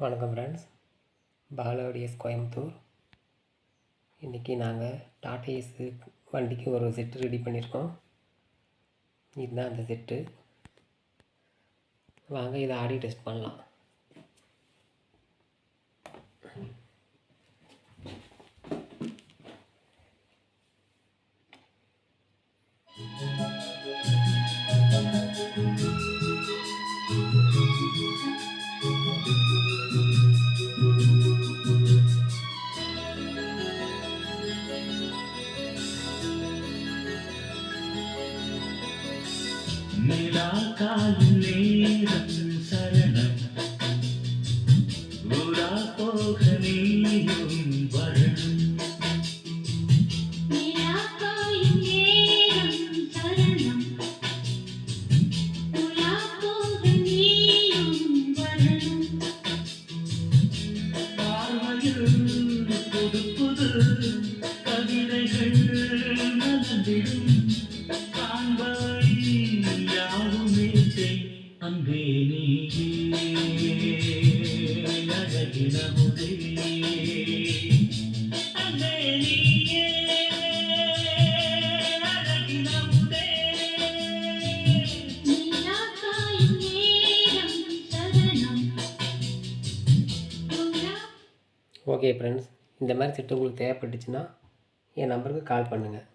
வணக்கம் ஃப்ரெண்ட்ஸ், பாலாடிஎஸ் கோயம்புத்தூர். இன்றைக்கி நாங்கள் டாடா ஏஸு வண்டிக்கு ஒரு செட்டு ரெடி பண்ணியிருக்கோம். இதுதான் அந்த செட்டு. வாங்க இதை ஆடி டெஸ்ட் பண்ணலாம். நிலாக்காயும் நேரம் சரணம், உலா போக நீயும் வரணும். நிலாக்காயும் நேரம் சரணம், உலா போக நீயும் வரணும். பார்வையில் புது புது கவிதைகள் மலர்ந்திடும். அன்பே நீயே அழகினமுதே, அன்பே நீயே அழகினமுதே. நிலாக்காயும் நேரம் சரணம். ஓகே ஃப்ரெண்ட்ஸ், இந்த மாதிரி செட்டு உங்களுக்கு தேவைப்பட்டுச்சுன்னா என் நம்பருக்கு கால் பண்ணுங்கள்.